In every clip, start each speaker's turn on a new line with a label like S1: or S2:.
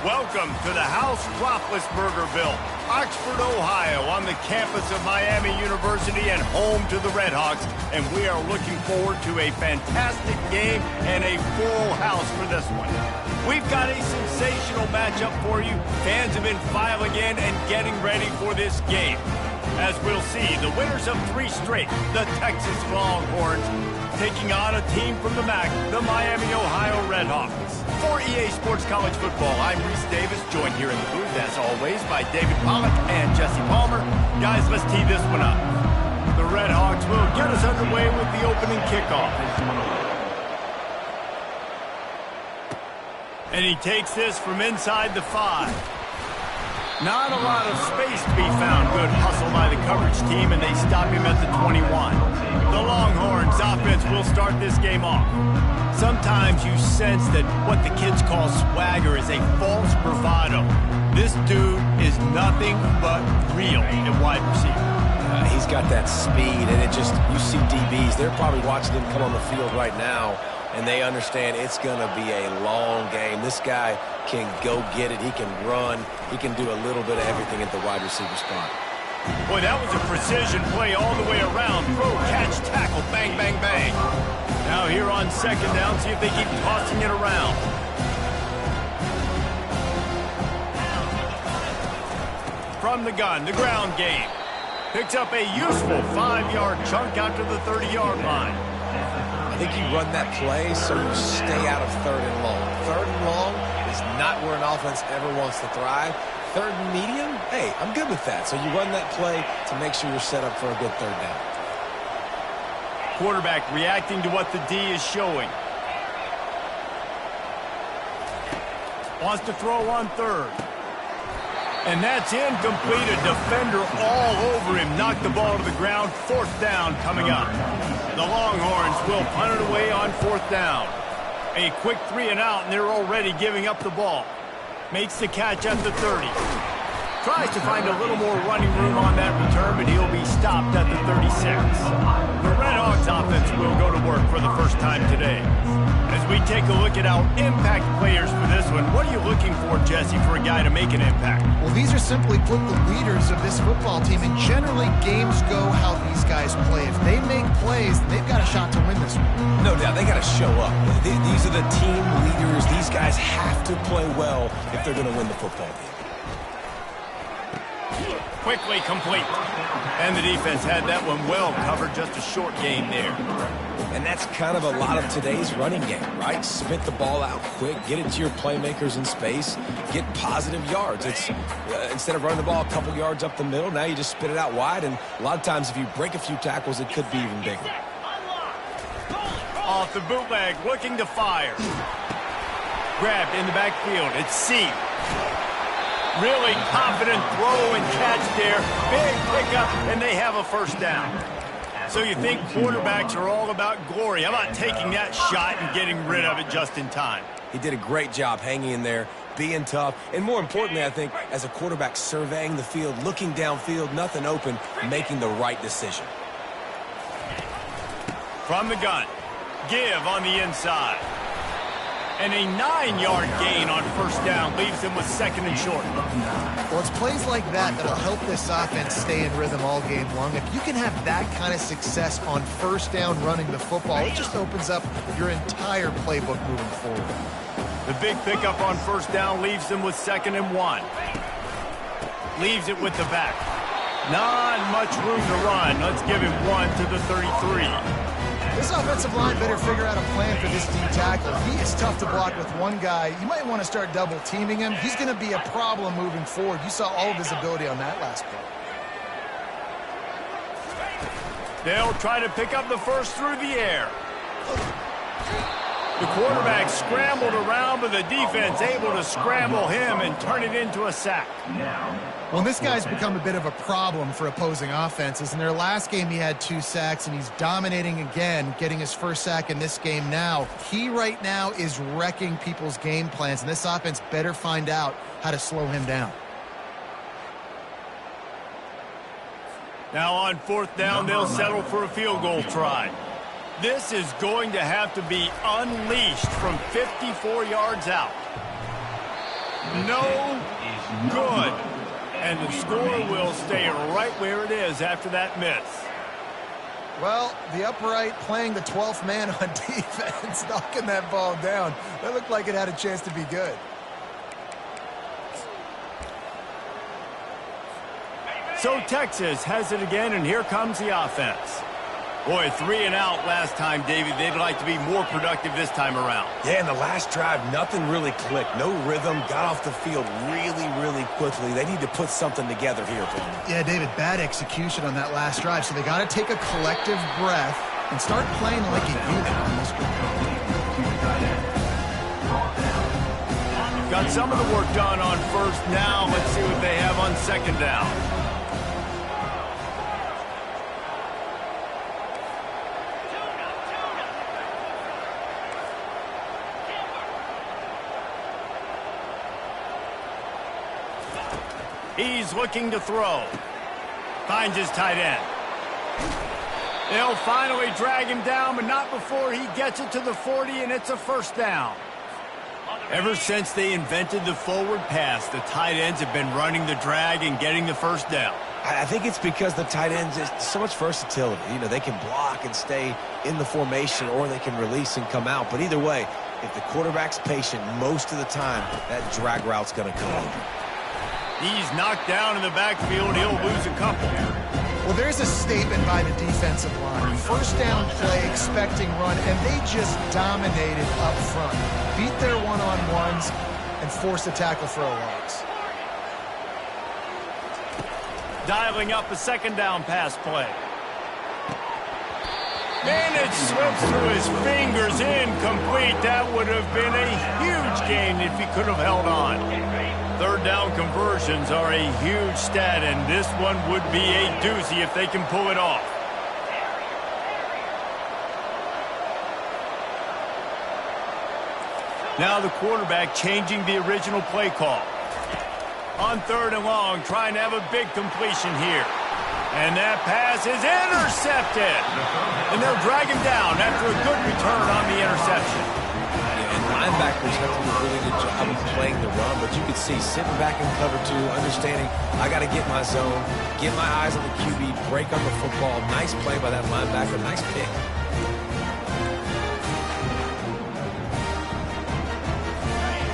S1: Welcome to the House Roethlisbergerville, Oxford, Ohio, on the campus of Miami University and home to the Redhawks. And we are looking forward to a fantastic game and a full house for this one. We've got a sensational matchup for you. Fans have been filing in and getting ready for this game. As we'll see, the winners of 3 straight, the Texas Longhorns, taking on a team from the MAC, the Miami, Ohio Redhawks. For EA Sports College Football, I'm Reese Davis, joined here in the booth, as always, by David Pollack and Jesse Palmer. Guys, let's tee this one up. The Redhawks will get us underway with the opening kickoff. And he takes this from inside the 5. Not a lot of space to be found. Good hustle by the coverage team, and they stop him at the 21. The Longhorns offense will start this game off. Sometimes you sense that what the kids call swagger is a false bravado. This dude is nothing but real at wide receiver.
S2: He's got that speed, and you see DBs, they're probably watching him come on the field right now, and they understand it's going to be a long game. This guy can go get it. He can run. He can do a little bit of everything at the wide receiver spot.
S1: Boy, that was a precision play all the way around. Throw, catch, tackle, bang, bang, bang. Now here on second down, see if they keep tossing it around. From the gun, the ground game. Picks up a useful 5-yard chunk out to the 30-yard line.
S2: I think you run that play so you stay out of 3rd and long. 3rd and long is not where an offense ever wants to thrive. 3rd and medium, hey, I'm good with that. So you run that play to make sure you're set up for a good 3rd down.
S1: Quarterback reacting to what the D is showing. Wants to throw on 3rd. And that's incomplete. A defender all over him. Knocked the ball to the ground. 4th down coming up. The Longhorns will punt it away on 4th down. A quick 3 and out, and they're already giving up the ball. Makes the catch at the 30. Tries to find a little more running room on that return, but he'll be stopped at the 36. The Redhawks offense will go to work for the first time today. As we take a look at our impact players for this one, what are you looking for, Jesse, for a guy to make an impact?
S3: Well, these are simply put the leaders of this football team, and generally games go how these guys play. If they make plays, they've got a shot to win this one.
S2: No doubt, they got to show up. These are the team leaders. These guys have to play well if they're going to win the football game.
S1: Quickly complete. And the defense had that one well covered, just a short gain there.
S2: And that's kind of a lot of today's running game, right? Spit the ball out quick, get it to your playmakers in space, get positive yards. It's instead of running the ball a couple yards up the middle, now you just spit it out wide, and a lot of times if you break a few tackles, it could be even bigger.
S1: Off the bootleg, looking to fire. Grabbed in the backfield. It's C. Really confident throw and catch there. Big pickup, and they have a 1st down. So you think quarterbacks are all about glory. How about taking that shot and getting rid of it just in time?
S2: He did a great job hanging in there, being tough, and more importantly, I think, as a quarterback, surveying the field, looking downfield, nothing open, making the right decision.
S1: From the gun, give on the inside. And a 9-yard gain on 1st down leaves them with 2nd and short.
S3: Well, it's plays like that that'll help this offense stay in rhythm all game long. If you can have that kind of success on 1st down running the football, it just opens up your entire playbook moving forward.
S1: The big pickup on 1st down leaves them with 2nd and 1. Leaves it with the back. Not much room to run. Let's give him 1 to the 33.
S3: This offensive line better figure out a plan for this D tackle. He is tough to block with one guy. You might want to start double teaming him. He's going to be a problem moving forward. You saw all of his ability on that last play.
S1: They'll try to pick up the 1st through the air. The quarterback scrambled around, but the defense able to scramble him and turn it into a sack.
S3: Well, this guy's become a bit of a problem for opposing offenses. In their last game, he had 2 sacks, and he's dominating again, getting his 1st sack in this game now. He right now is wrecking people's game plans, and this offense better find out how to slow him down.
S1: Now on 4th down, they'll settle for a field goal try. This is going to have to be unleashed from 54 yards out. No good. And the score will stay right where it is after that miss.
S3: Well, the upright playing the 12th man on defense, knocking that ball down. That looked like it had a chance to be good.
S1: So Texas has it again, and here comes the offense. Boy, 3 and out last time, David. They'd like to be more productive this time around.
S2: Yeah, in the last drive, nothing really clicked. No rhythm, got off the field really quickly. They need to put something together here, Palmer.
S3: Yeah, David, bad execution on that last drive, so they got to take a collective breath and start playing like a unit on this one.
S1: Got some of the work done on first. Now let's see what they have on second down. He's looking to throw. Finds his tight end. They'll finally drag him down, but not before he gets it to the 40, and it's a first down. Ever since they invented the forward pass, the tight ends have been running the drag and getting the first down.
S2: I think it's because the tight ends is so much versatility. You know, they can block and stay in the formation, or they can release and come out. But either way, if the quarterback's patient most of the time, that drag route's going to come over.
S1: He's knocked down in the backfield. He'll lose a couple.
S3: Well, there's a statement by the defensive line. First down play, expecting run, and they just dominated up front. Beat their one-on-ones and forced a tackle for a loss.
S1: Dialing up a second down pass play. And it slips through his fingers, incomplete. That would have been a huge gain if he could have held on. Third down conversions are a huge stat, and this one would be a doozy if they can pull it off. Now the quarterback changing the original play call. On third and long, trying to have a big completion here. And that pass is intercepted. And they'll drag him down after a good return on the interception.
S2: And linebackers have to do a really good job of playing the run, but you can see sitting back in cover two, understanding I got to get my zone, get my eyes on the QB, break on the football. Nice play by that linebacker, nice pick.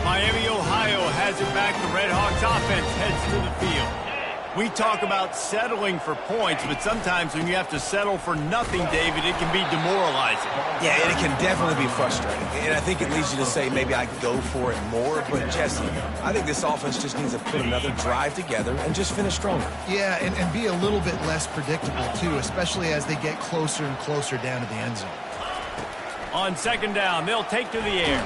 S1: Miami, Ohio has it back. The Red Hawks offense heads to the field. We talk about settling for points, but sometimes when you have to settle for nothing, David, it can be demoralizing.
S2: Yeah, and it can definitely be frustrating. And I think it leads you to say maybe I go for it more. But, Jesse, I think this offense just needs to put another drive together and just finish stronger.
S3: Yeah, and be a little bit less predictable, too, especially as they get closer and closer down to the end zone.
S1: On second down, they'll take to the air.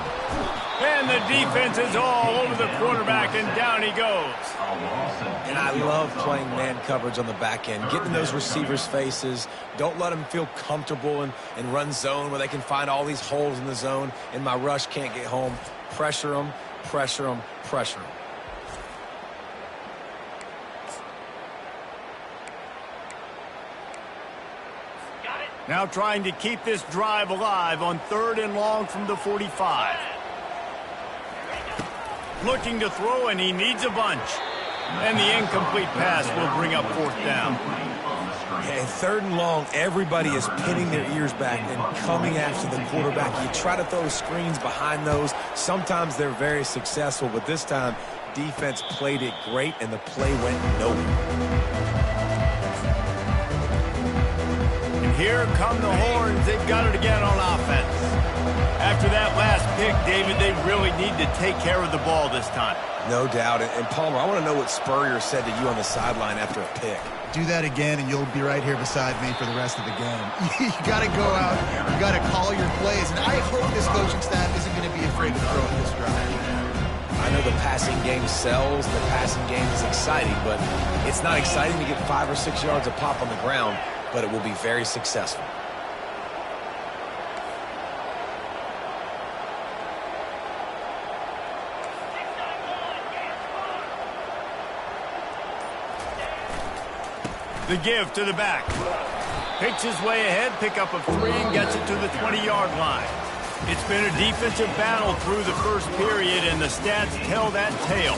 S1: And the defense is all over the quarterback, and down he goes.
S2: And I love playing man coverage on the back end, getting in those receivers' faces. Don't let them feel comfortable and run zone where they can find all these holes in the zone, and my rush can't get home. Pressure them, pressure them, pressure them.
S1: Now trying to keep this drive alive on third and long from the 45. Looking to throw, and he needs a bunch. And the incomplete pass will bring up fourth down.
S2: Yeah, third and long, everybody is pinning their ears back and coming after the quarterback. You try to throw screens behind those. Sometimes they're very successful, but this time, defense played it great, and the play went nowhere.
S1: Here come the horns. They've got it again on offense. After that last pick, David, they really need to take care of the ball this time.
S2: No doubt. And Palmer, I want to know what Spurrier said to you on the sideline after a pick.
S3: Do that again, and you'll be right here beside me for the rest of the game. You got to go out. You got to call your plays. And I hope this coaching staff isn't going to be afraid to throw at this drive.
S2: I know the passing game sells. The passing game is exciting, but it's not exciting to get 5 or 6 yards a pop on the ground, but it will be very successful.
S1: The give to the back. Picks his way ahead, pick up of 3, and gets it to the 20-yard line. It's been a defensive battle through the first period, and the stats tell that tale.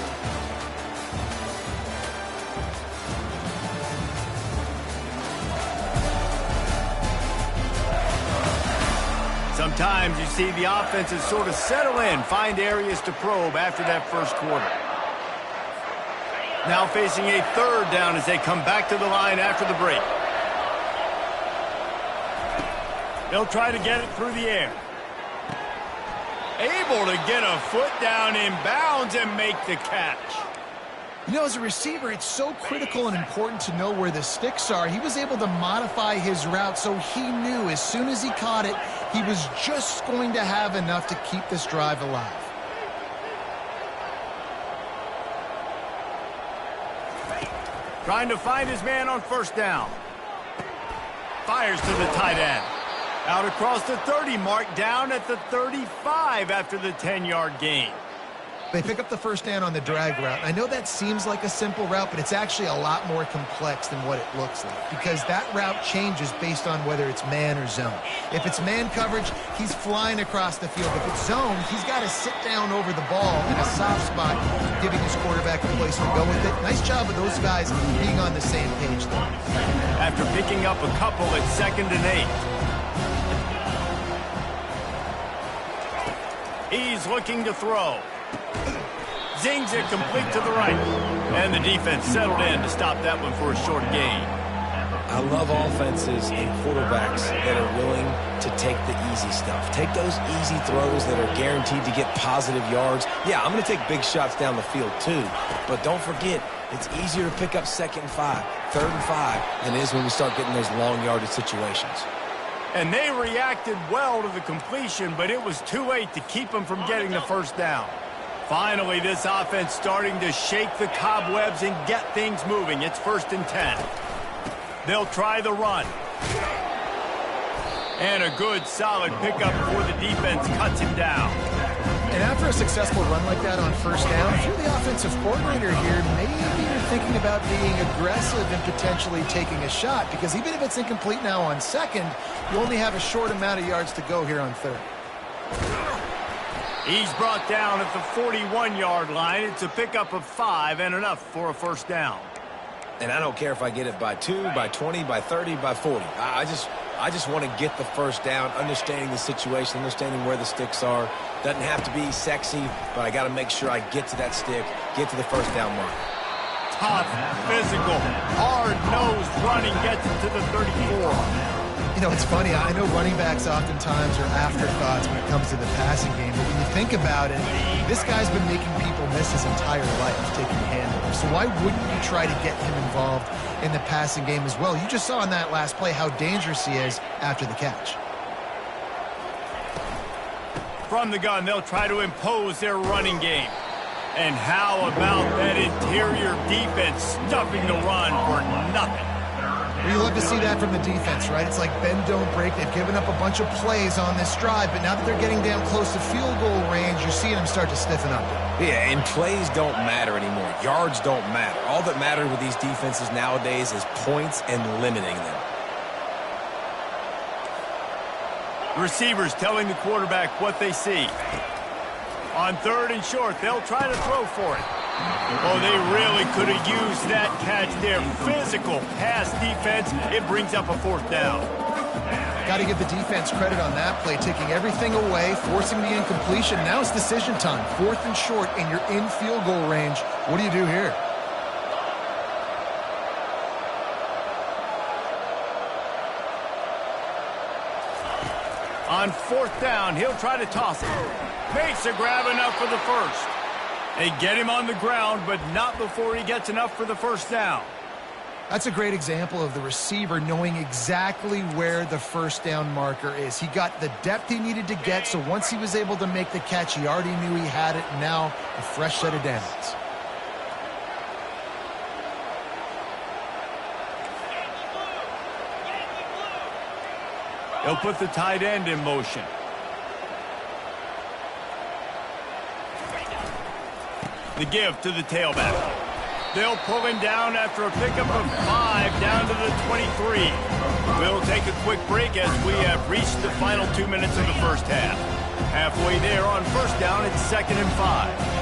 S1: Sometimes you see the offenses sort of settle in, find areas to probe after that first quarter. Now facing a third down as they come back to the line after the break. They'll try to get it through the air. Able to get a foot down in bounds and make the catch.
S3: You know, as a receiver, it's so critical and important to know where the sticks are. He was able to modify his route, so he knew as soon as he caught it, he was just going to have enough to keep this drive alive.
S1: Trying to find his man on first down. Fires to the tight end. Out across the 30 mark, down at the 35 after the 10-yard gain.
S3: They pick up the first down on the drag route. I know that seems like a simple route, but it's actually a lot more complex than what it looks like because that route changes based on whether it's man or zone. If it's man coverage, he's flying across the field. If it's zone, he's got to sit down over the ball in a soft spot, giving his quarterback a place to go with it. Nice job of those guys being on the same page there.
S1: After picking up a couple at 2nd and 8. He's looking to throw. Zings it complete to the right. And the defense settled in to stop that one for a short gain.
S2: I love offenses and quarterbacks that are willing to take the easy stuff. Take those easy throws that are guaranteed to get positive yards. Yeah, I'm going to take big shots down the field too. But don't forget, it's easier to pick up 2nd and 5, 3rd and 5 than it is when we start getting those long yardage situations.
S1: And they reacted well to the completion, but it was too late to keep them from getting the first down. Finally, this offense starting to shake the cobwebs and get things moving. It's 1st and 10. They'll try the run. And a good, solid pickup before the defense cuts him down.
S3: And after a successful run like that on first down, if you're the offensive coordinator here, maybe you're thinking about being aggressive and potentially taking a shot, because even if it's incomplete now on 2nd, you only have a short amount of yards to go here on 3rd.
S1: He's brought down at the 41-yard line. It's a pickup of 5 and enough for a first down.
S2: And I don't care if I get it by 2, by 20, by 30, by 40. I just want to get the first down, understanding the situation, understanding where the sticks are. Doesn't have to be sexy, but I got to make sure I get to that stick, get to the first down mark.
S1: Tough, physical, hard-nosed running gets it to the 34.
S3: You know, it's funny. I know running backs oftentimes are afterthoughts when it comes to the passing game, but when you think about it, this guy's been making people miss his entire life taking handles. So why wouldn't you try to get him involved in the passing game as well? You just saw in that last play how dangerous he is after the catch.
S1: From the gun, they'll try to impose their running game. And how about that interior defense stuffing the run for nothing?
S3: Well, you love to see that from the defense, right? It's like bend, don't break. They've given up a bunch of plays on this drive, but now that they're getting down close to field goal range, you're seeing them start to stiffen up.
S2: Yeah, and plays don't matter anymore. Yards don't matter. All that matters with these defenses nowadays is points and limiting them.
S1: The receivers telling the quarterback what they see. On 3rd and short, they'll try to throw for it. Oh, they really could have used that catch there. Physical pass defense. It brings up a 4th down.
S3: Got to give the defense credit on that play, taking everything away, forcing the incompletion. Now it's decision time. 4th and short, and you're in field goal range. What do you do here?
S1: On 4th down, he'll try to toss it. Makes a grab enough for the first. They get him on the ground, but not before he gets enough for the first down.
S3: That's a great example of the receiver knowing exactly where the first down marker is. He got the depth he needed to get, so once he was able to make the catch, he already knew he had it. Now, a fresh set of downs.
S1: They'll put the tight end in motion. The give to the tailback. They'll pull him down after a pickup of 5 down to the 23. We'll take a quick break as we have reached the final 2 minutes of the first half. Halfway there on first down, it's 2nd and 5.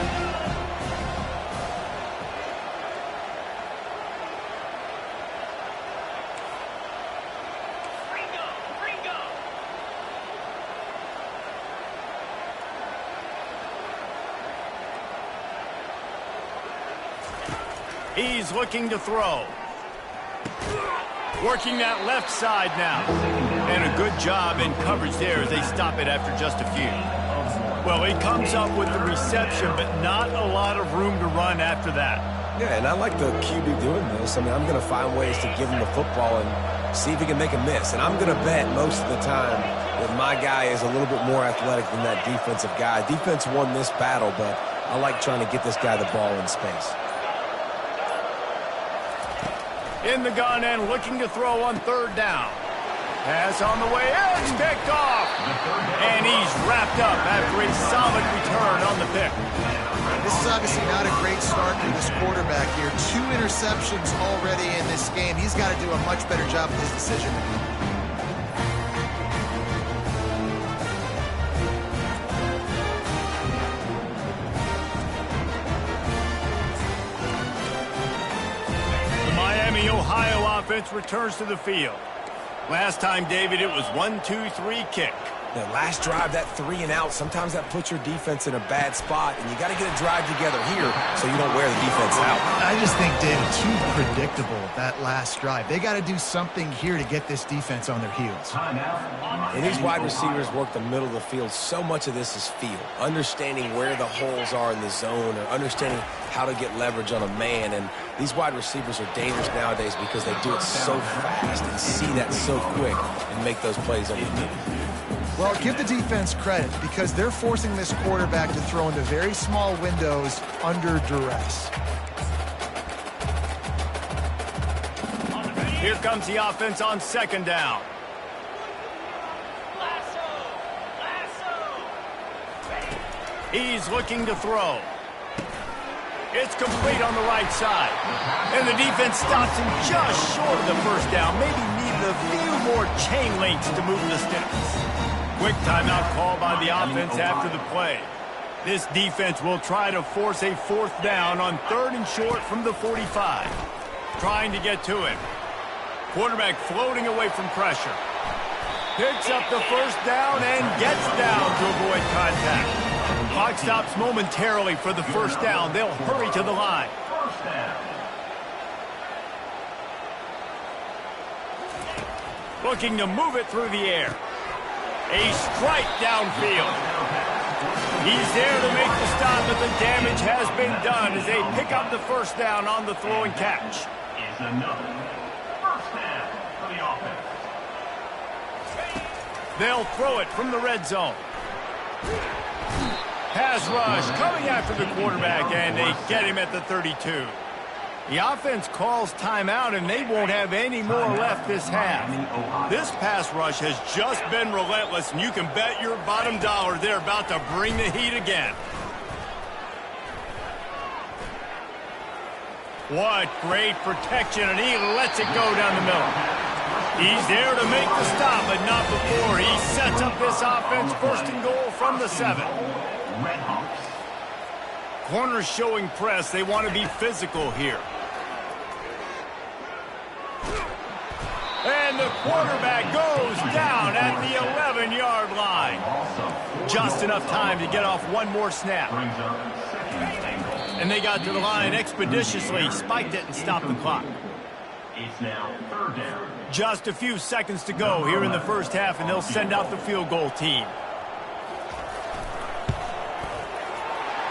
S1: He's looking to throw. Working that left side now. And a good job in coverage there as they stop it after just a few. Well, he comes up with the reception, but not a lot of room to run after that.
S2: Yeah, and I like the QB doing this. I mean, I'm going to find ways to give him the football and see if he can make a miss. And I'm going to bet most of the time that my guy is a little bit more athletic than that defensive guy. Defense won this battle, but I like trying to get this guy the ball in space.
S1: In the gun and looking to throw on 3rd down. Pass on the way in, it's picked off. And he's wrapped up after a solid return on the pick.
S3: This is obviously not a great start for this quarterback here. 2 interceptions already in this game. He's got to do a much better job with his decision making.
S1: Ohio offense returns to the field. Last time, David, it was 1-2-3 kick.
S2: The last drive, that 3 and out, sometimes that puts your defense in a bad spot, and you got to get a drive together here so you don't wear the defense out.
S3: I just think, David, too predictable, that last drive. They got to do something here to get this defense on their heels.
S2: And these wide receivers work the middle of the field. So much of this is feel, understanding where the holes are in the zone or understanding how to get leverage on a man. And these wide receivers are dangerous nowadays because they do it so fast and see that so quick and make those plays underneath.
S3: Well, give the defense credit because they're forcing this quarterback to throw into very small windows under duress.
S1: Here comes the offense on 2nd down. He's looking to throw. It's complete on the right side. And the defense stops him just short of the first down. Maybe needed a few more chain links to move the sticks. Quick timeout call by the offense after the play. This defense will try to force a 4th down on 3rd and short from the 45. Trying to get to him. Quarterback floating away from pressure. Picks up the first down and gets down to avoid contact. Clock stops momentarily for the first down. They'll hurry to the line. Looking to move it through the air. A strike downfield. He's there to make the stop, but the damage has been done as they pick up the first down on the throw and catch.
S4: Is another first down for the offense.
S1: They'll throw it from the red zone. Pass rush coming after the quarterback, and they get him at the 32. The offense calls timeout, and they won't have any more left this half. This pass rush has just been relentless, and you can bet your bottom dollar they're about to bring the heat again. What great protection, and he lets it go down the middle. He's there to make the stop, but not before. He sets up this offense 1st and goal from the 7. Corners showing press. They want to be physical here. And the quarterback goes down at the 11-yard line. Just enough time to get off one more snap. And they got to the line expeditiously, spiked it, and stopped the clock.
S4: It's now 3rd down.
S1: Just a few seconds to go here in the first half, and they'll send out the field goal team.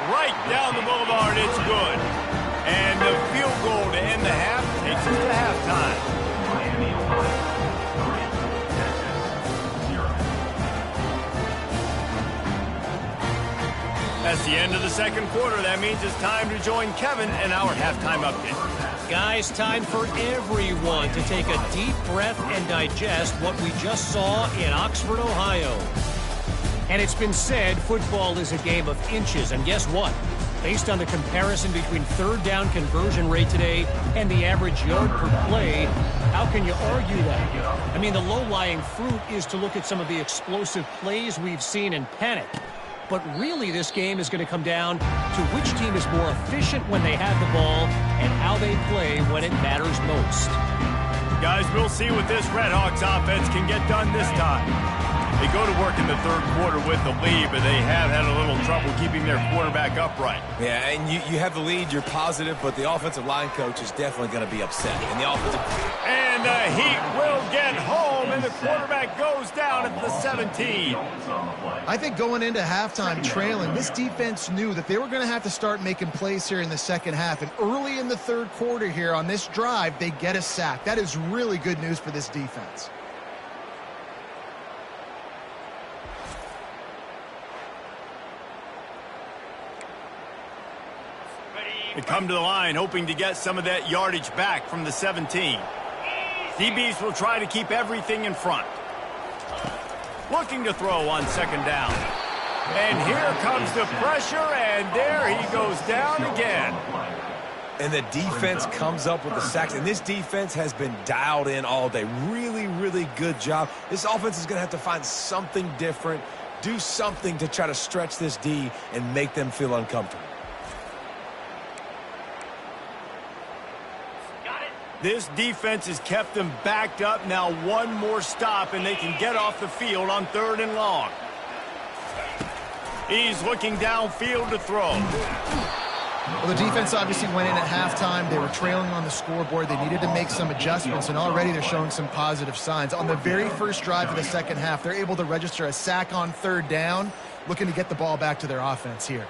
S1: Right down the boulevard, it's good. And the field goal to end the half takes us to halftime.
S4: Miami, Ohio, 3, Texas, 0.
S1: That's the end of the 2nd quarter. That means it's time to join Kevin in our halftime update.
S5: Guys, time for everyone to take a deep breath and digest what we just saw in Oxford, Ohio. And it's been said football is a game of inches. And guess what? Based on the comparison between third down conversion rate today and the average yard per play, how can you argue that? I mean, the low-lying fruit is to look at some of the explosive plays we've seen and panic. But really, this game is going to come down to which team is more efficient when they have the ball and how they play when it matters most.
S1: Guys, we'll see what this Redhawks offense can get done this time. They go to work in the third quarter with the lead, but they have had a little trouble keeping their quarterback upright.
S2: Yeah, and you have the lead, you're positive, but the offensive line coach is definitely going to be upset. And the offensive...
S1: And the Heat will get home, and the quarterback goes down at the 17.
S3: I think going into halftime trailing, this defense knew that they were going to have to start making plays here in the second half. And early in the third quarter here on this drive, they get a sack. That is really good news for this defense.
S1: They come to the line hoping to get some of that yardage back from the 17. DBs will try to keep everything in front. Looking to throw on second down. And here comes the pressure, and there he goes down again.
S2: And the defense comes up with the sacks. And this defense has been dialed in all day. Really, really good job. This offense is going to have to find something different, do something to try to stretch this D and make them feel uncomfortable.
S1: This defense has kept them backed up. Now one more stop, and they can get off the field on third and long. He's looking downfield to throw.
S3: Well, the defense obviously went in at halftime. They were trailing on the scoreboard. They needed to make some adjustments, and already they're showing some positive signs. On the very first drive of the second half, they're able to register a sack on third down, looking to get the ball back to their offense here.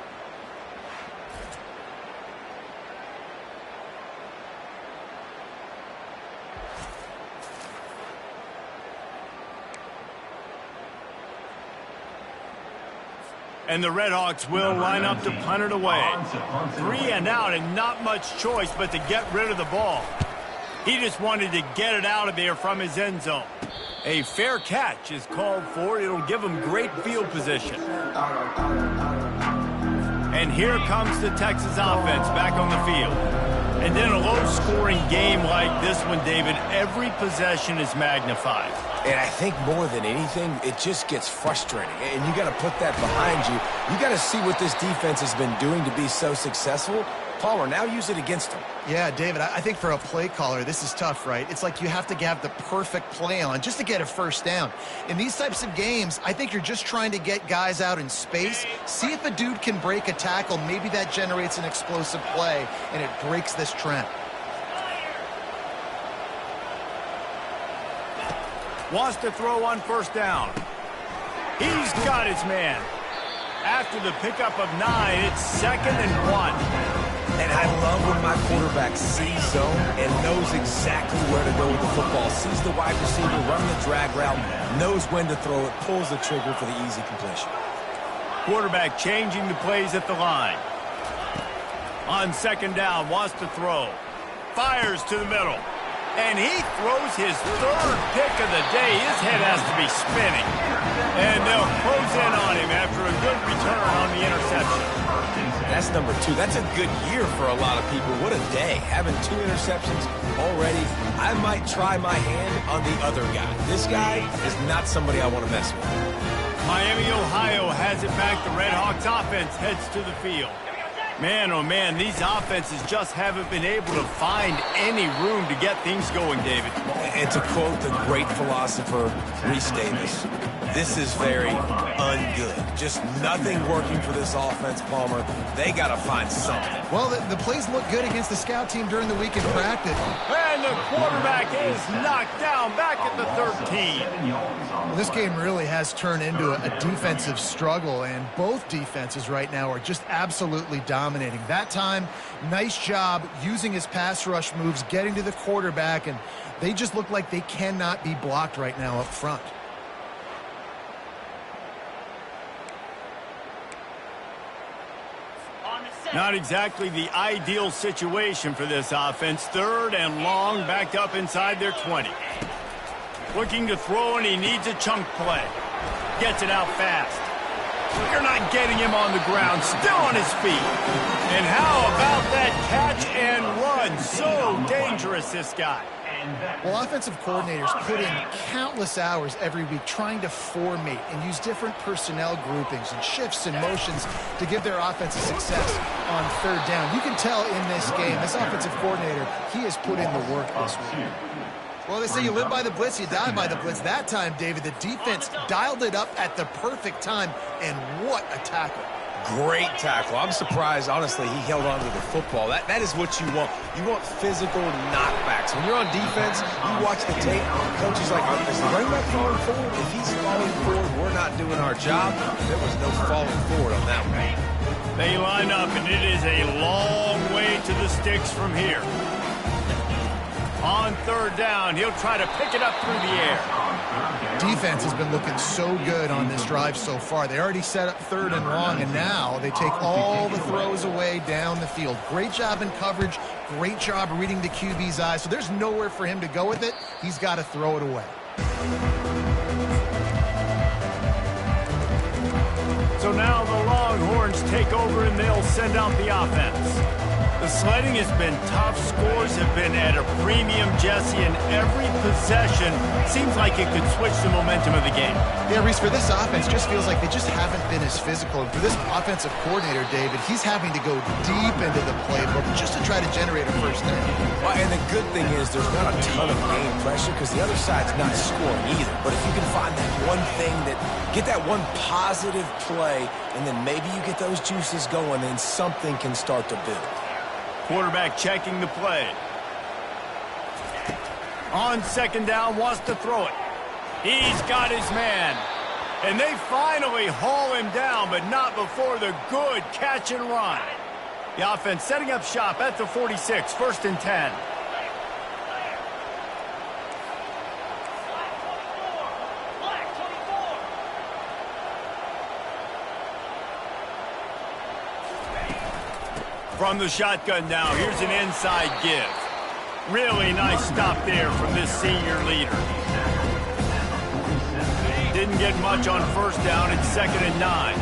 S1: And the Redhawks will line up to punt it away. 3 and out, and not much choice but to get rid of the ball. He just wanted to get it out of there from his end zone. A fair catch is called for. It'll give him great field position. And here comes the Texas offense back on the field. And in a low-scoring game like this one, David, every possession is magnified.
S2: And I think more than anything, it just gets frustrating. And you got to put that behind you. You got to see what this defense has been doing to be so successful. Palmer, now use it against them.
S3: Yeah, David, I think for a play caller, this is tough, right? It's like you have to have the perfect play on just to get a first down. In these types of games, I think you're just trying to get guys out in space, see if a dude can break a tackle. Maybe that generates an explosive play, and it breaks this trend.
S1: Wants to throw on first down. He's got his man. After the pickup of 9, it's 2nd and 1.
S2: And I love when my quarterback sees zone and knows exactly where to go with the football. Sees the wide receiver, run the drag route, knows when to throw it, pulls the trigger for the easy completion.
S1: Quarterback changing the plays at the line. On second down, wants to throw. Fires to the middle. And he throws his 3rd pick of the day. His head has to be spinning. And they'll close in on him after a good return on the interception.
S2: That's number 2. That's a good year for a lot of people. What a day. Having 2 interceptions already. I might try my hand on the other guy. This guy is not somebody I want to mess with.
S1: Miami, Ohio has it back. The Redhawks offense heads to the field. Man, oh man, these offenses just haven't been able to find any room to get things going, David.
S2: And to quote the great philosopher, Reese Davis, this is very ungood. Just nothing working for this offense, Palmer. They got to find something.
S3: Well, the plays look good against the scout team during the week in practice.
S1: And the quarterback is knocked down back at the 13.
S3: Well, this game really has turned into a defensive struggle, and both defenses right now are just absolutely dominating. That time, nice job using his pass rush moves, getting to the quarterback, and they just look like they cannot be blocked right now up front.
S1: Not exactly the ideal situation for this offense. 3rd and long, backed up inside their 20. Looking to throw, and he needs a chunk play. Gets it out fast. You're not getting him on the ground, still on his feet. And how about that catch and run? So dangerous, this guy.
S3: Well, offensive coordinators put in countless hours every week trying to formate and use different personnel groupings and shifts and motions to give their offense a success on third down. You can tell in this game, this offensive coordinator, he has put in the work this week. Well, they say you live by the blitz, you die by the blitz. That time, David, the defense dialed it up at the perfect time, and what a tackle.
S2: Great tackle. I'm surprised, honestly, he held on to the football. That is what you want. You want physical knockbacks. When you're on defense, you watch the tape, coach is like, is the running back falling forward? If he's falling forward, we're not doing our job. There was no falling forward on that one.
S1: They line up, and it is a long way to the sticks from here. On third down, he'll try to pick it up through the air.
S3: Defense has been looking so good on this drive so far. They already set up third and long, and now they take all the throws away down the field. Great job in coverage, great job reading the QB's eyes. So there's nowhere for him to go with it. He's got to throw it away.
S1: So now the Longhorns take over, and they'll send out the offense. The sledding has been tough. Scores have been at a premium, Jesse, and every possession seems like it could switch the momentum of the game.
S3: Yeah, Reese, for this offense, just feels like they just haven't been as physical. And for this offensive coordinator, David, he's having to go deep into the playbook just to try to generate a first down.
S2: Well, and the good thing is there's not a ton of game pressure because the other side's not scoring either. But if you can find that one thing get that one positive play, and then maybe you get those juices going, then something can start to build.
S1: Quarterback checking the play. On second down, wants to throw it. He's got his man. And they finally haul him down, but not before the good catch and run. The offense setting up shop at the 46, 1st and 10. From the shotgun now, here's an inside give. Really nice stop there from this senior leader. Didn't get much on first down. It's 2nd and 9.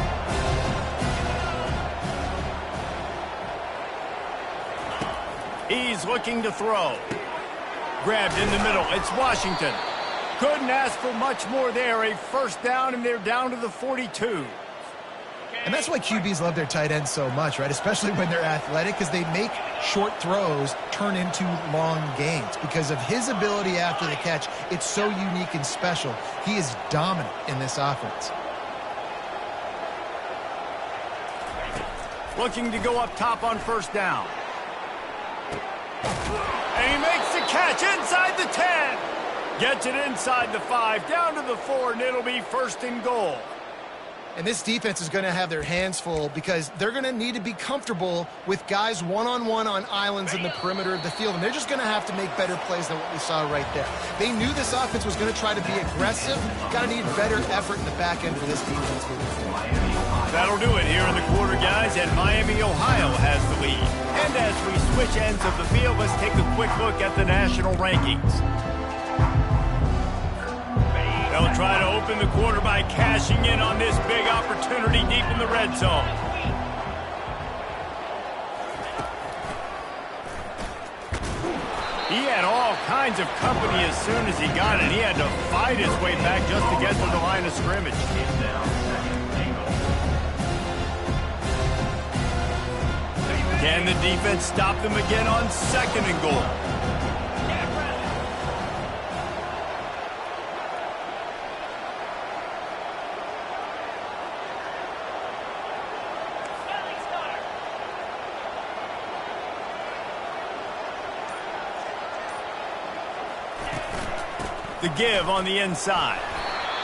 S1: He's looking to throw. Grabbed in the middle. It's Washington. Couldn't ask for much more there. A first down, and they're down to the 42.
S3: And that's why QBs love their tight ends so much, right? Especially when they're athletic, because they make short throws turn into long gains. Because of his ability after the catch, it's so unique and special. He is dominant in this offense.
S1: Looking to go up top on first down. And he makes the catch inside the 10. Gets it inside the 5, down to the 4, and it'll be 1st and goal.
S3: And this defense is going to have their hands full because they're going to need to be comfortable with guys one-on-one on islands in the perimeter of the field. And they're just going to have to make better plays than what we saw right there. They knew this offense was going to try to be aggressive. Got to need better effort in the back end for this defense moving forward.
S1: That'll do it here in the quarter, guys, and Miami, Ohio has the lead. And as we switch ends of the field, let's take a quick look at the national rankings. They'll try to open the quarter by cashing in on this big opportunity deep in the red zone. He had all kinds of company as soon as he got it. He had to fight his way back just to get to the line of scrimmage. Can the defense stop them again on 2nd and goal? The give on the inside.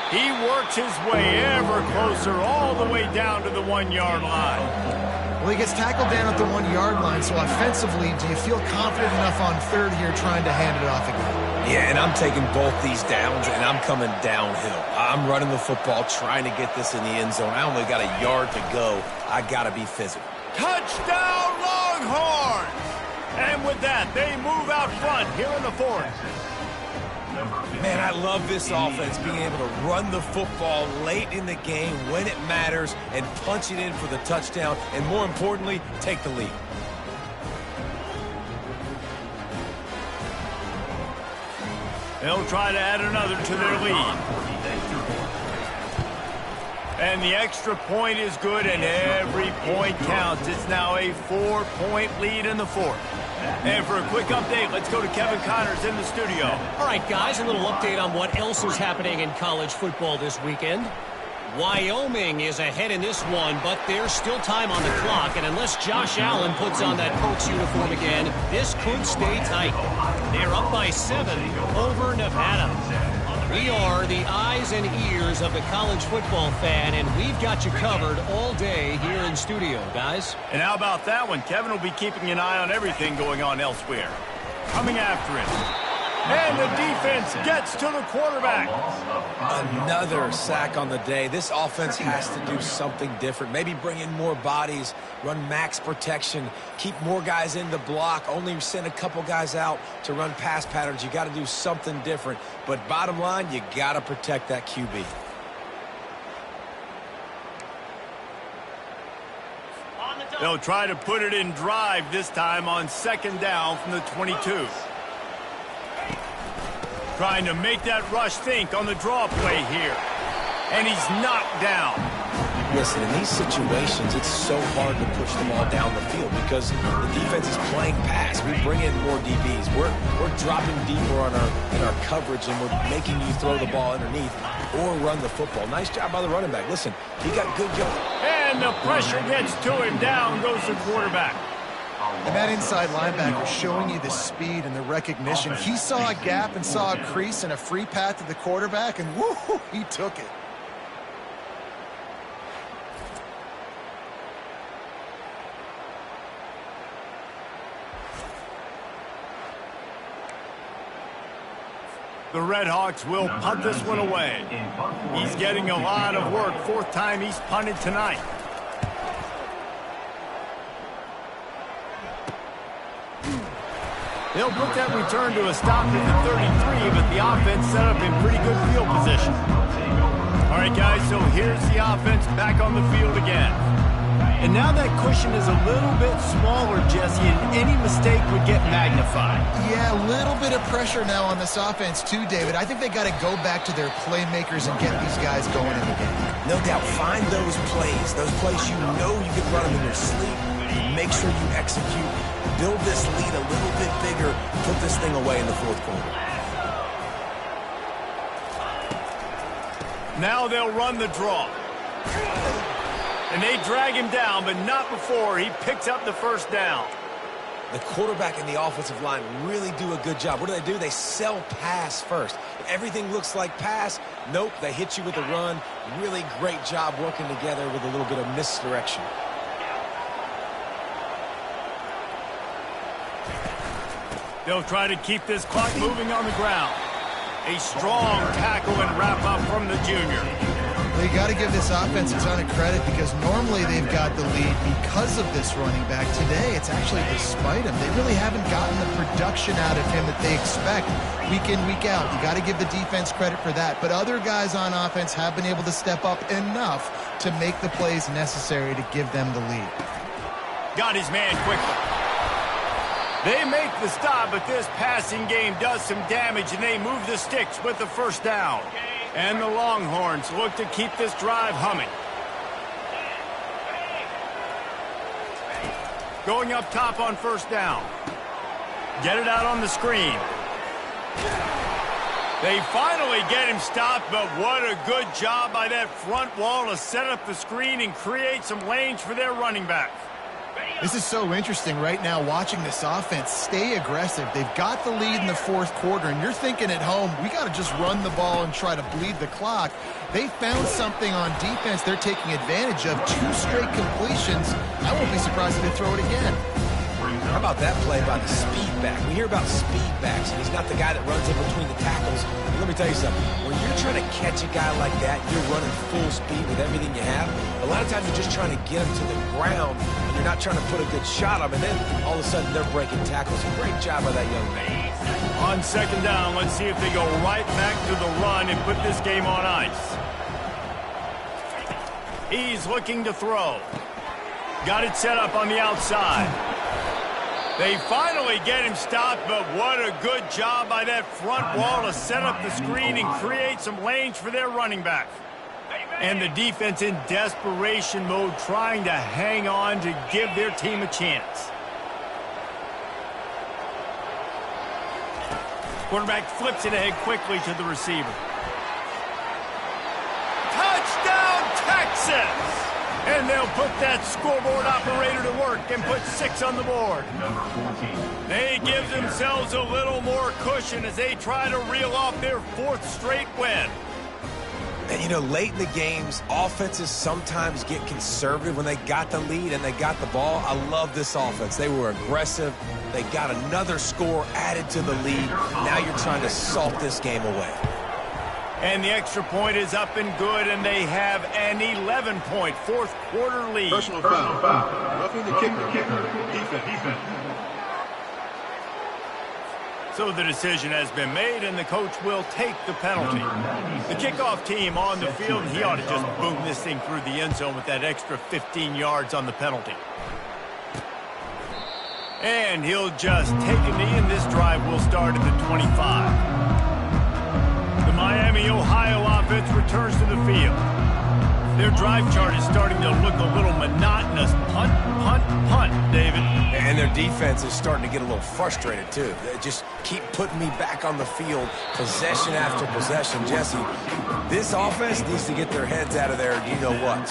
S1: He works his way ever closer all the way down to the 1-yard line.
S3: Well, he gets tackled down at the 1-yard line, so offensively, do you feel confident enough on third here trying to hand it off again?
S2: Yeah, and I'm taking both these downs, and I'm coming downhill. I'm running the football, trying to get this in the end zone. I only got a yard to go. I got to be physical.
S1: Touchdown, Longhorns! And with that, they move out front here in the 4th.
S2: Man, I love this offense, being able to run the football late in the game when it matters and punch it in for the touchdown, and more importantly, take the lead.
S1: They'll try to add another to their lead. And the extra point is good, and every point counts. It's now a 4-point lead in the fourth. And for a quick update, let's go to Kevin Connors in the studio.
S5: All right, guys, a little update on what else is happening in college football this weekend. Wyoming is ahead in this one, but there's still time on the clock, and unless Josh Allen puts on that Pokes uniform again, this could stay tight. They're up by 7 over Nevada. We are the eyes and ears of the college football fan, and we've got you covered all day here in studio, guys.
S1: And how about that one? Kevin will be keeping an eye on everything going on elsewhere. Coming after him. And the defense gets to the quarterback.
S2: Another sack on the day. This offense has to do something different. Maybe bring in more bodies, run max protection, keep more guys in the block, only send a couple guys out to run pass patterns. You got to do something different. But bottom line, you got to protect that QB.
S1: They'll try to put it in drive this time on 2nd down from the 22. Trying to make that rush think on the draw play here. And he's knocked down.
S2: Listen, in these situations, it's so hard to push the ball down the field because the defense is playing pass. We bring in more DBs. We're dropping deeper in our coverage, and we're making you throw the ball underneath or run the football. Nice job by the running back. Listen, he got good going.
S1: And the pressure gets to him. Down goes the quarterback.
S3: And that inside linebacker showing you the speed and the recognition. He saw a gap and saw a crease and a free path to the quarterback, and woo, he took it.
S1: The Red Hawks will punt this one away. He's getting a lot of work. 4th time he's punted tonight. They'll put that return to a stop at the 33, but the offense set up in pretty good field position. All right, guys, so here's the offense back on the field again. And now that cushion is a little bit smaller, Jesse, and any mistake would get magnified.
S3: Yeah, a little bit of pressure now on this offense too, David. I think they got to go back to their playmakers and get these guys going in the game.
S2: No doubt, find those plays you know you can run them in your sleep. Make sure you execute. Build this lead a little bit bigger. Put this thing away in the 4th quarter.
S1: Now they'll run the draw. And they drag him down, but not before he picks up the 1st down.
S2: The quarterback and the offensive line really do a good job. What do? They sell pass first. Everything looks like pass. Nope, they hit you with a run. Really great job working together with a little bit of misdirection.
S1: They'll try to keep this clock moving on the ground. A strong tackle and wrap up from the junior.
S3: Well, you got to give this offense a ton of credit because normally they've got the lead because of this running back. Today, it's actually despite him. They really haven't gotten the production out of him that they expect week in, week out. You got to give the defense credit for that. But other guys on offense have been able to step up enough to make the plays necessary to give them the lead.
S1: Got his man quickly. They make the stop, but this passing game does some damage, and they move the sticks with the 1st down. And the Longhorns look to keep this drive humming. Going up top on 1st down. Get it out on the screen. They finally get him stopped, but what a good job by that front wall to set up the screen and create some lanes for their running back.
S3: This is so interesting right now watching this offense stay aggressive. They've got the lead in the 4th quarter, and you're thinking at home, we got to just run the ball and try to bleed the clock. They found something on defense they're taking advantage of. 2 straight completions. I won't be surprised if they throw it again.
S2: How about that play by the speed back? We hear about speed backs, and he's not the guy that runs in between the tackles. But let me tell you something. When you're trying to catch a guy like that, you're running full speed with everything you have. A lot of times you're just trying to get him to the ground, and you're not trying to put a good shot on him, and then all of a sudden they're breaking tackles. Great job by that young man.
S1: On second down, let's see if they go right back to the run and put this game on ice. He's looking to throw. Got it set up on the outside. They finally get him stopped, but what a good job by that front wall to set up the screen and create some lanes for their running back. And the defense in desperation mode, trying to hang on to give their team a chance. Quarterback flips it ahead quickly to the receiver. Touchdown, Texas! And they'll put that scoreboard operator to work and put 6 on the board. They give themselves a little more cushion as they try to reel off their 4th straight win.
S2: And, you know, late in the games, offenses sometimes get conservative when they got the lead and they got the ball. I love this offense. They were aggressive. They got another score added to the lead. Now you're trying to salt this game away.
S1: And the extra point is up and good, and they have an 11-point fourth-quarter lead.
S6: Personal foul. Roughing the kicker. Defense.
S1: So the decision has been made, and the coach will take the penalty. The kickoff team on the field, and he ought to just boom this thing through the end zone with that extra 15 yards on the penalty. And he'll just take a knee, and this drive will start at the 25. The Miami, Ohio offense returns to the field. Their drive chart is starting to look a little monotonous. Punt, punt, punt, David.
S2: And their defense is starting to get a little frustrated, too. They just keep putting me back on the field, possession after possession. Jesse, this offense needs to get their heads out of there, you know what.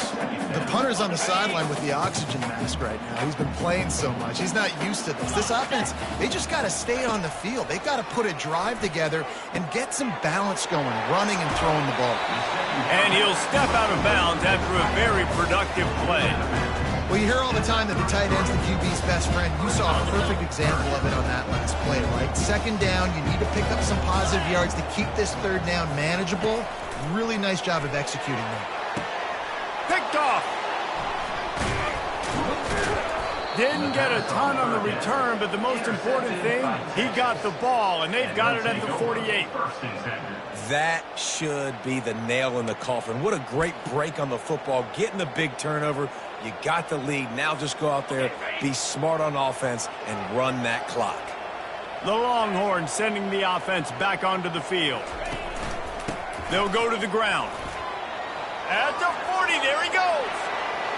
S3: The punter's on the sideline with the oxygen mask right now. He's been playing so much. He's not used to this. This offense, they just got to stay on the field. They've got to put a drive together and get some balance going, running and throwing the ball.
S1: And he'll step out of bounds after a very productive play.
S3: Well, you hear all the time that the tight end's the QB's best friend. You saw a perfect example of it on that last play, right? Second down, you need to pick up some positive yards to keep this third down manageable. Really nice job of executing that.
S1: Picked off. Didn't get a ton on the return, but the most important thing, he got the ball, and they've got it at the 48.
S2: That should be the nail in the coffin. What a great break on the football, getting the big turnover. You got the lead. Now just go out there, be smart on offense, and run that clock.
S1: The Longhorns sending the offense back onto the field. They'll go to the ground. At the 40, there he goes.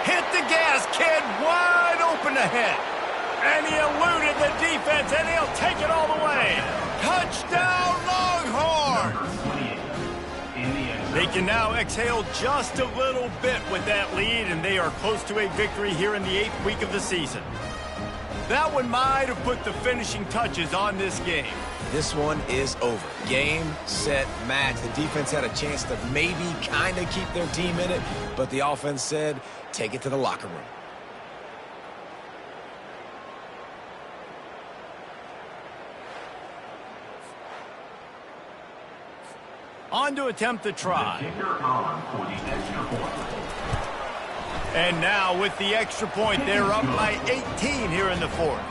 S1: Hit the gas, kid, wide open ahead. And he eluded the defense, and he'll take it all the way. Touchdown, Longhorns! They can now exhale just a little bit with that lead, and they are close to a victory here in the 8th week of the season. That one might have put the finishing touches on this game.
S2: This one is over. Game, set, match. The defense had a chance to maybe kind of keep their team in it, but the offense said, take it to the locker room.
S1: On to attempt the try. And now with the extra point, they're up by 18 here in the 4th.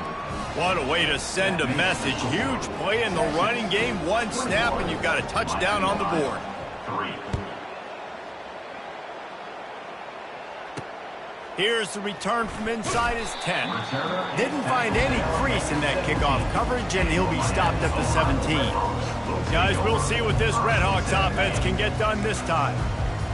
S1: What a way to send a message. Huge play in the running game. One snap, and you've got a touchdown on the board. Here's the return from inside his 10. Didn't find any crease in that kickoff coverage, and he'll be stopped at the 17. Guys, we'll see what this Redhawks offense can get done this time.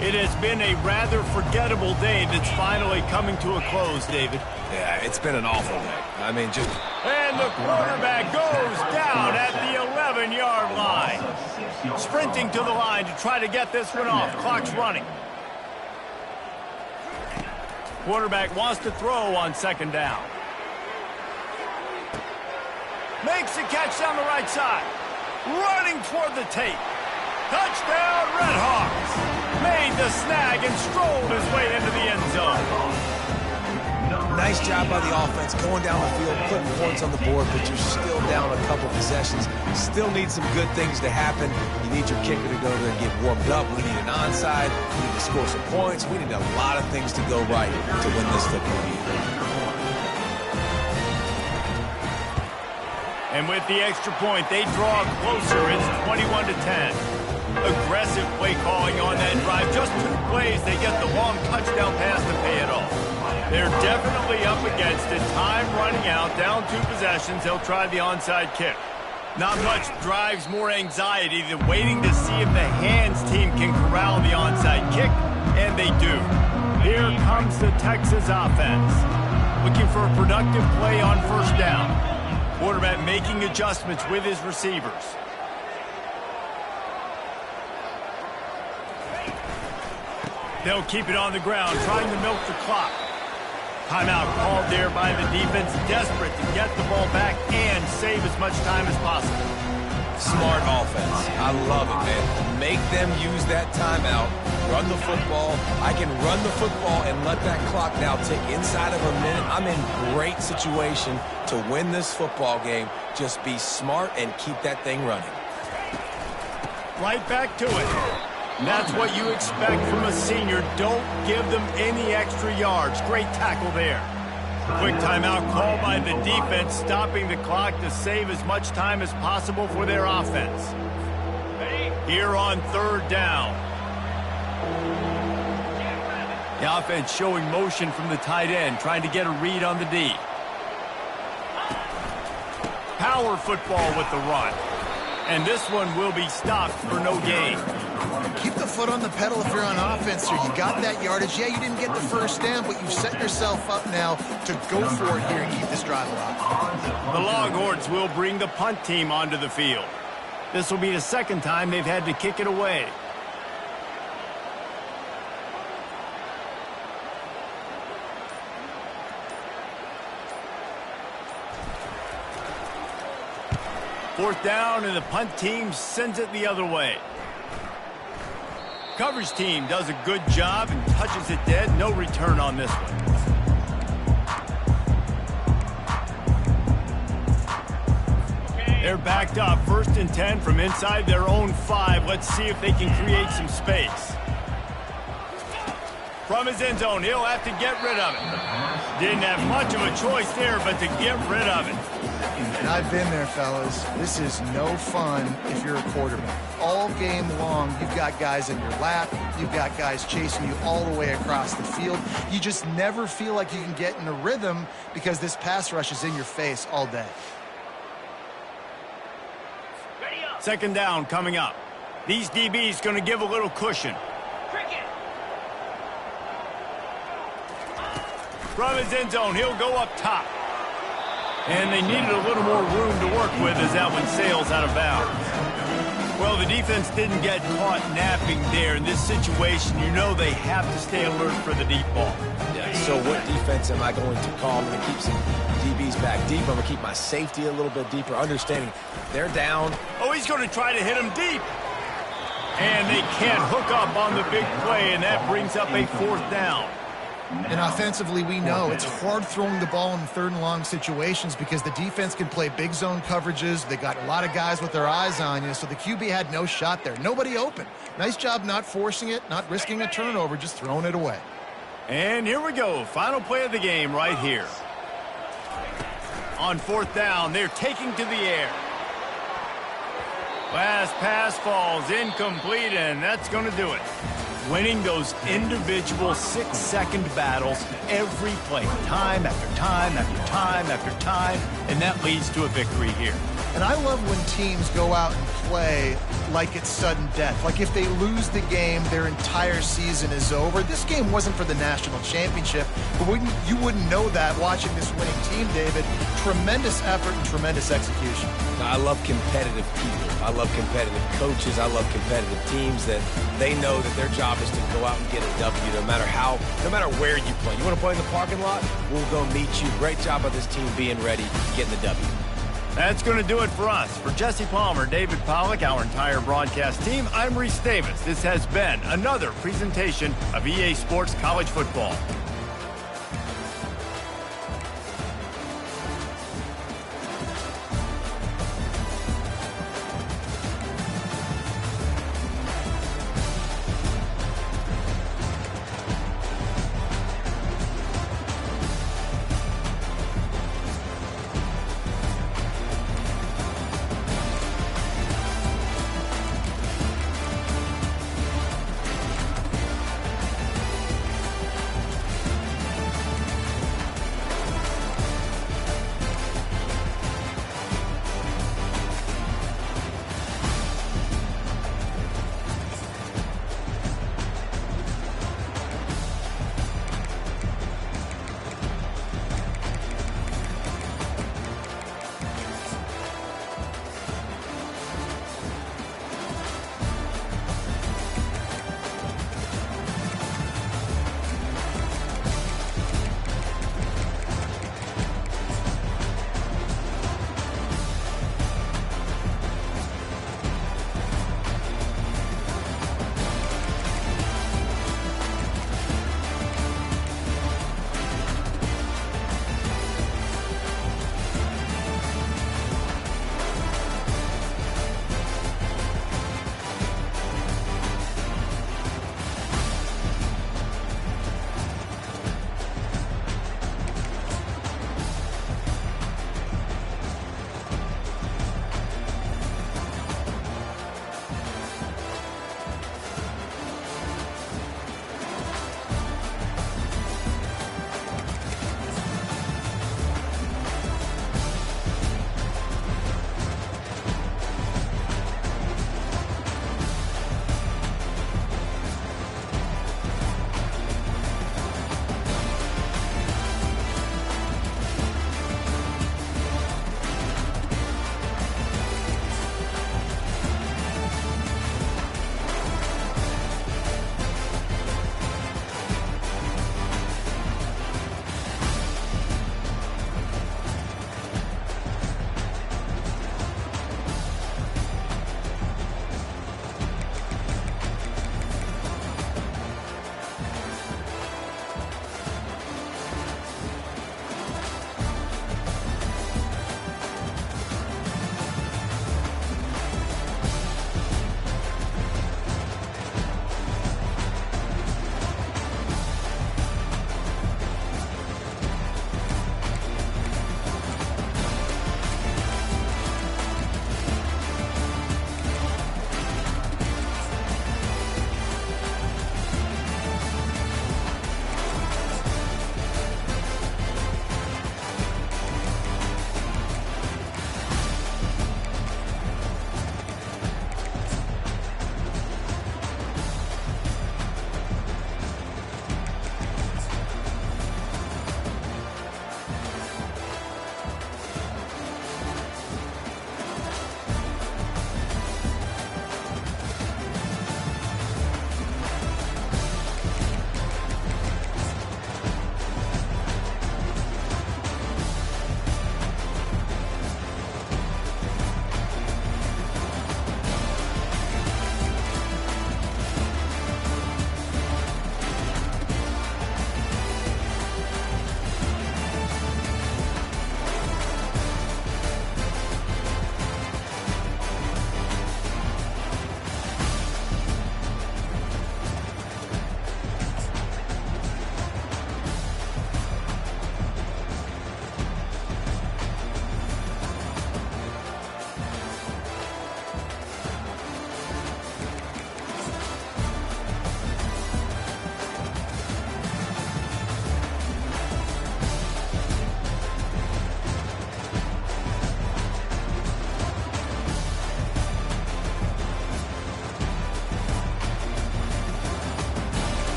S1: It has been a rather forgettable day that's finally coming to a close, David.
S2: Yeah, it's been an awful day. I mean, just...
S1: And the quarterback goes down at the 11-yard line. Sprinting to the line to try to get this one off. Clock's running. Quarterback wants to throw on second down. Makes a catch down the right side. Running toward the tape. Touchdown, Redhawks. Made the snag and strolled his way into the end zone.
S2: Nice job by the offense going down the field, putting points on the board, but you're still down a couple possessions. Still need some good things to happen. You need your kicker to go there and get warmed up. We need an onside. We need to score some points. We need a lot of things to go right to win this football game.
S1: And with the extra point, they draw closer. It's 21-10. Aggressive play calling on that drive. Just 2 plays, they get the long touchdown pass to pay it off. They're definitely up against it. Time running out. Down 2 possessions. They'll try the onside kick. Not much drives more anxiety than waiting to see if the hands team can corral the onside kick, and they do. Here comes the Texas offense. Looking for a productive play on first down. Quarterback making adjustments with his receivers. They'll keep it on the ground, trying to milk the clock. Timeout called there by the defense, desperate to get the ball back and save as much time as possible.
S2: Smart offense. I love it, man. Make them use that timeout. Run the football. I can run the football and let that clock now tick inside of a minute. I'm in great situation to win this football game. Just be smart and keep that thing running.
S1: Right back to it. That's what you expect from a senior. Don't give them any extra yards. Great tackle there. Quick timeout called by the defense, stopping the clock to save as much time as possible for their offense. Here on third down. The offense showing motion from the tight end, trying to get a read on the D. Power football with the run. And this one will be stopped for no gain.
S3: Keep the foot on the pedal if you're on offense here. You got that yardage. Yeah, you didn't get the first down, but you've set yourself up now to go for it here and keep this drive alive.
S1: The Longhorns will bring the punt team onto the field. This will be the second time they've had to kick it away. Fourth down, and the punt team sends it the other way. Coverage team does a good job and touches it dead. No return on this one. They're backed up. 1st and 10 from inside their own 5. Let's see if they can create some space. From his end zone, he'll have to get rid of it. Didn't have much of a choice there, but to get rid of it.
S3: And I've been there, fellas. This is no fun if you're a quarterback. All game long, you've got guys in your lap. You've got guys chasing you all the way across the field. You just never feel like you can get in a rhythm because this pass rush is in your face all day.
S1: Second down coming up. These DBs going to give a little cushion. From his end zone, he'll go up top. And they needed a little more room to work with as that one sails out of bounds. Well, the defense didn't get caught napping there. In this situation, you know they have to stay alert for the deep ball.
S2: Yeah, so what defense am I going to call? I'm going to keep some DBs back deep. I'm going to keep my safety a little bit deeper, understanding they're down.
S1: Oh, he's going to try to hit him deep. And they can't hook up on the big play, and that brings up a 4th down.
S3: And offensively, we know it's hard throwing the ball in 3rd and long situations because the defense can play big zone coverages. They got a lot of guys with their eyes on you, so the QB had no shot there. Nobody open. Nice job not forcing it, not risking a turnover, just throwing it away.
S1: And here we go. Final play of the game right here. On 4th down, they're taking to the air. Last pass falls incomplete, and that's going to do it. Winning those individual 6-second battles every play, time after time after time after time, and that leads to a victory here.
S3: And I love when teams go out and play like it's sudden death. Like if they lose the game, their entire season is over. This game wasn't for the national championship, but you wouldn't know that watching this winning team, David. Tremendous effort and tremendous execution.
S2: I love competitive people. I love competitive coaches. I love competitive teams that they know that their job is to go out and get a W no matter where you play. You want to play in the parking lot? We'll go meet you. Great job by this team being ready, getting the W.
S1: That's going to do it for us. For Jesse Palmer, David Pollack, our entire broadcast team, I'm Reese Davis. This has been another presentation of EA Sports College Football.